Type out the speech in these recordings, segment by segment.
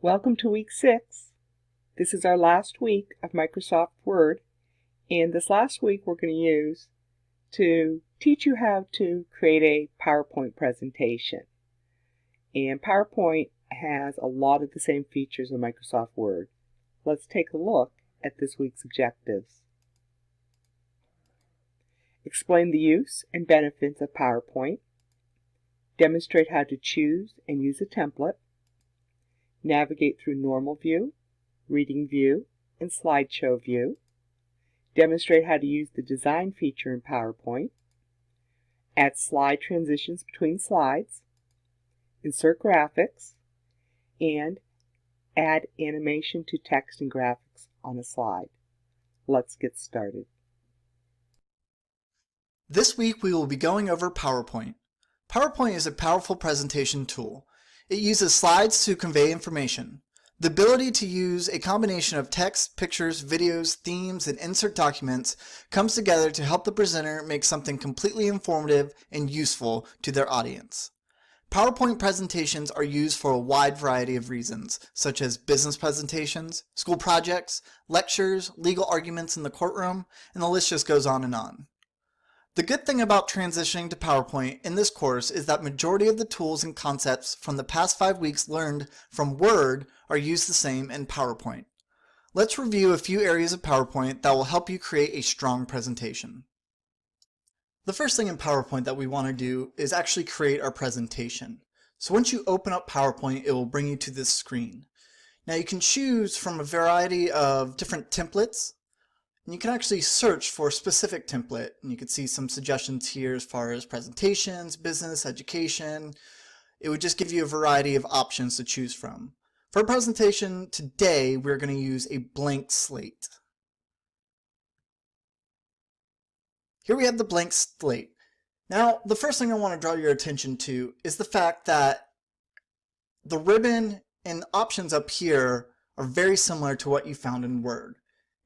Welcome to week 6. This is our last week of Microsoft Word, and this last week we're going to use to teach you how to create a PowerPoint presentation. And PowerPoint has a lot of the same features of Microsoft Word. Let's take a look at this week's objectives. Explain the use and benefits of PowerPoint. Demonstrate how to choose and use a template. Navigate through Normal View, Reading View, and Slideshow View. Demonstrate how to use the Design feature in PowerPoint. Add slide transitions between slides. Insert graphics. And add animation to text and graphics on a slide. Let's get started. This week we will be going over PowerPoint. PowerPoint is a powerful presentation tool. It uses slides to convey information. The ability to use a combination of text, pictures, videos, themes, and insert documents comes together to help the presenter make something completely informative and useful to their audience. PowerPoint presentations are used for a wide variety of reasons, such as business presentations, school projects, lectures, legal arguments in the courtroom, and the list just goes on and on. The good thing about transitioning to PowerPoint in this course is that majority of the tools and concepts from the past 5 weeks learned from Word are used the same in PowerPoint. Let's review a few areas of PowerPoint that will help you create a strong presentation. The first thing in PowerPoint that we want to do is actually create our presentation. So once you open up PowerPoint, it will bring you to this screen. Now you can choose from a variety of different templates. And you can actually search for a specific template, and you can see some suggestions here as far as presentations, business, education. It would just give you a variety of options to choose from. For our presentation today, we're going to use a blank slate. Here we have the blank slate. Now, the first thing I want to draw your attention to is the fact that the ribbon and options up here are very similar to what you found in Word.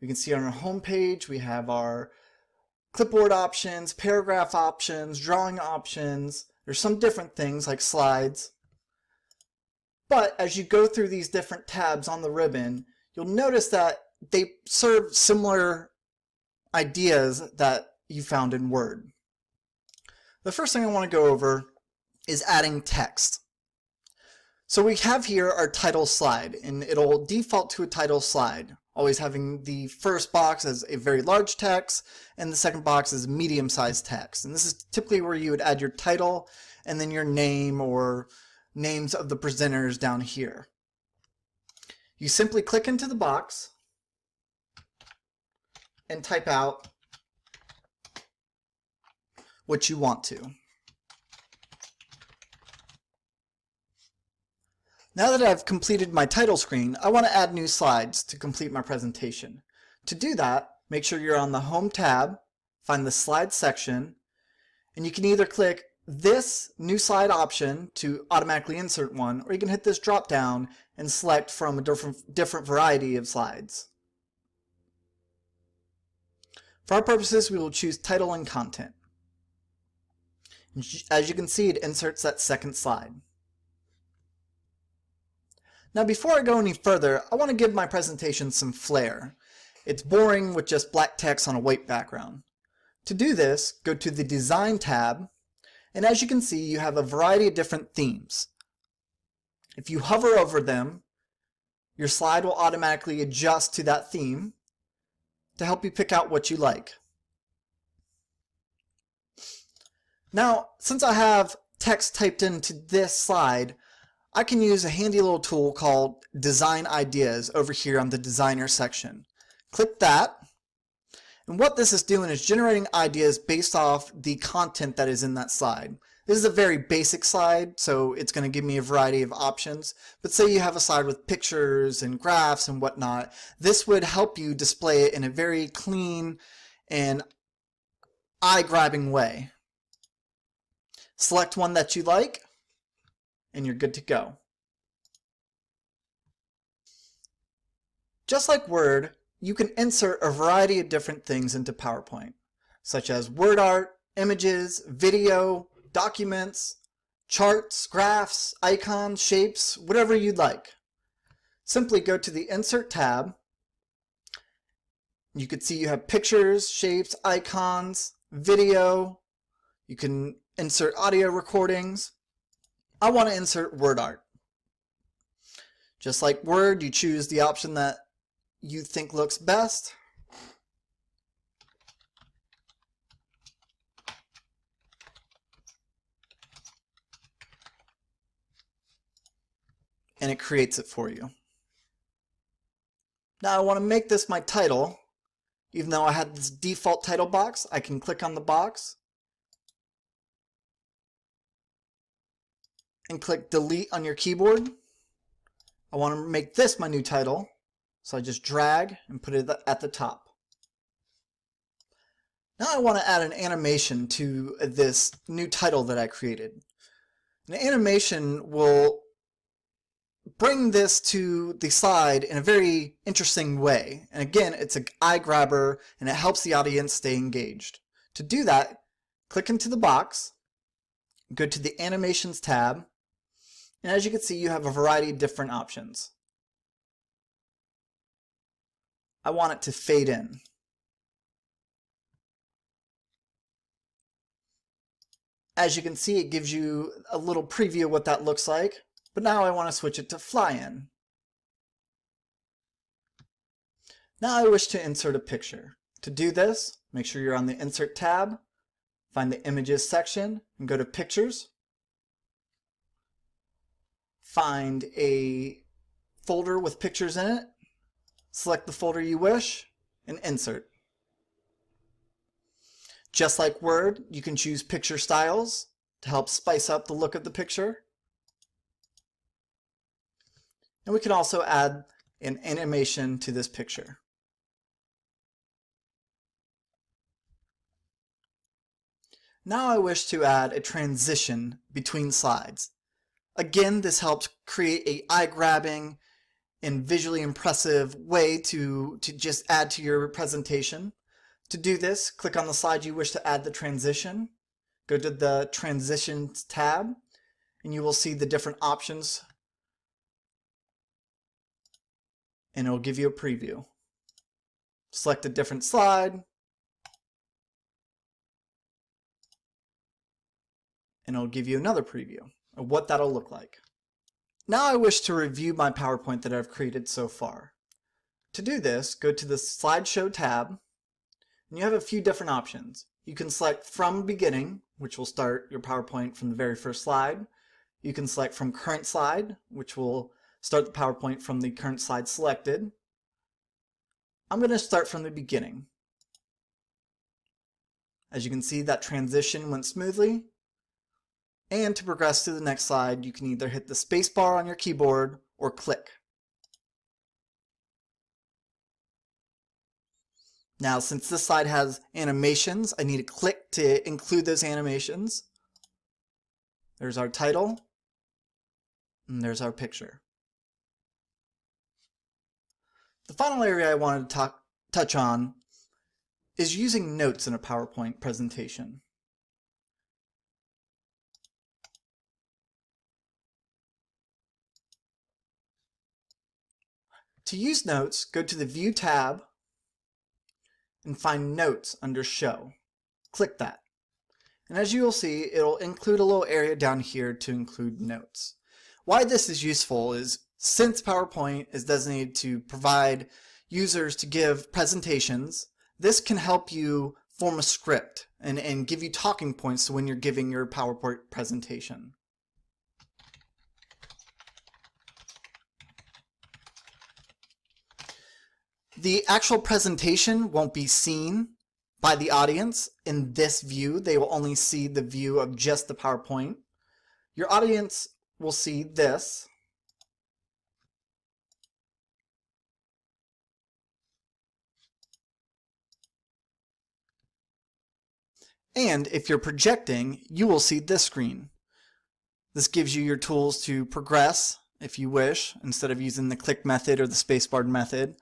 You can see on our home page we have our clipboard options, paragraph options, drawing options. There's some different things like slides. But as you go through these different tabs on the ribbon, you'll notice that they serve similar ideas that you found in Word. The first thing I want to go over is adding text. So we have here our title slide, and it'll default to a title slide, always having the first box as a very large text and the second box as medium-sized text. And this is typically where you would add your title and then your name or names of the presenters down here. You simply click into the box and type out what you want to. Now that I've completed my title screen, I want to add new slides to complete my presentation. To do that, make sure you're on the Home tab, find the Slides section, and you can either click this new slide option to automatically insert one, or you can hit this drop down and select from a different variety of slides. For our purposes, we will choose Title and Content. As you can see, it inserts that second slide. Now before I go any further, I want to give my presentation some flair. It's boring with just black text on a white background. To do this, go to the Design tab, and as you can see, you have a variety of different themes. If you hover over them, your slide will automatically adjust to that theme to help you pick out what you like. Now, since I have text typed into this slide, I can use a handy little tool called Design Ideas over here on the Designer section. Click that, and what this is doing is generating ideas based off the content that is in that slide. This is a very basic slide, so it's going to give me a variety of options, but say you have a slide with pictures and graphs and whatnot, this would help you display it in a very clean and eye-grabbing way. Select one that you like, and you're good to go. Just like Word, you can insert a variety of different things into PowerPoint, such as word art, images, video, documents, charts, graphs, icons, shapes, whatever you'd like. simply go to the Insert tab. You can see you have pictures, shapes, icons, video. You can insert audio recordings. I want to insert word art. Just like Word, you choose the option that you think looks best. And it creates it for you. Now I want to make this my title. Even though I had this default title box, I can click on the box and click delete on your keyboard. I want to make this my new title, so I just drag and put it at the top. Now I want to add an animation to this new title that I created. An animation will bring this to the slide in a very interesting way. And again, it's an eye grabber and it helps the audience stay engaged. To do that, click into the box, go to the Animations tab, and as you can see, you have a variety of different options. I want it to fade in. As you can see, it gives you a little preview of what that looks like. But now I want to switch it to fly in. Now I wish to insert a picture. To do this, make sure you're on the Insert tab, find the Images section, and go to Pictures. Find a folder with pictures in it, select the folder you wish, and insert. Just like Word, you can choose picture styles to help spice up the look of the picture. And we can also add an animation to this picture. Now I wish to add a transition between slides. Again, this helps create an eye-grabbing and visually impressive way to just add to your presentation. To do this, click on the slide you wish to add the transition. Go to the Transitions tab, and you will see the different options. And it will give you a preview. Select a different slide, and it'll give you another preview of what that'll look like. Now I wish to review my PowerPoint that I've created so far. To do this, go to the Slideshow tab, and you have a few different options. You can select From Beginning, which will start your PowerPoint from the very first slide. You can select From Current Slide, which will start the PowerPoint from the current slide selected. I'm going to start from the beginning. As you can see, that transition went smoothly. And to progress to the next slide, you can either hit the space bar on your keyboard or click. Now, since this slide has animations, I need to click to include those animations. There's our title, and there's our picture. The final area I wanted to touch on is using notes in a PowerPoint presentation. To use notes, go to the View tab and find Notes under Show. Click that. And as you will see, it'll include a little area down here to include notes. Why this is useful is since PowerPoint is designated to provide users to give presentations, this can help you form a script and give you talking points when you're giving your PowerPoint presentation. The actual presentation won't be seen by the audience in this view. They will only see the view of just the PowerPoint. Your audience will see this. And if you're projecting, you will see this screen. This gives you your tools to progress, if you wish, instead of using the click method or the spacebar method.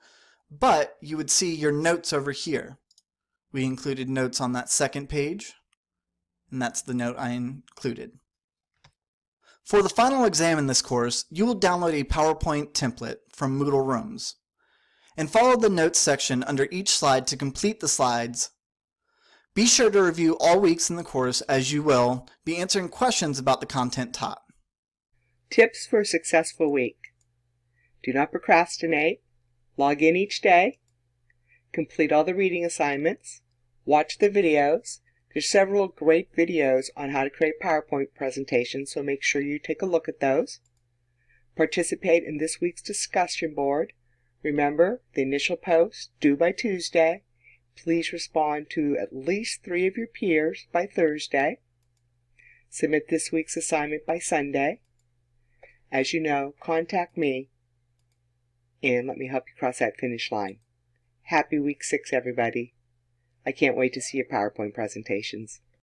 But you would see your notes over here. We included notes on that second page, and that's the note I included. For the final exam in this course, you will download a PowerPoint template from Moodle Rooms and follow the notes section under each slide to complete the slides. Be sure to review all weeks in the course, as you will be answering questions about the content taught. Tips for a successful week. Do not procrastinate. Log in each day. Complete all the reading assignments. Watch the videos. There's several great videos on how to create PowerPoint presentations, so make sure you take a look at those. Participate in this week's discussion board. Remember, the initial post due by Tuesday. Please respond to at least 3 of your peers by Thursday. Submit this week's assignment by Sunday. As you know, contact me and let me help you cross that finish line. Happy week 6, everybody. I can't wait to see your PowerPoint presentations.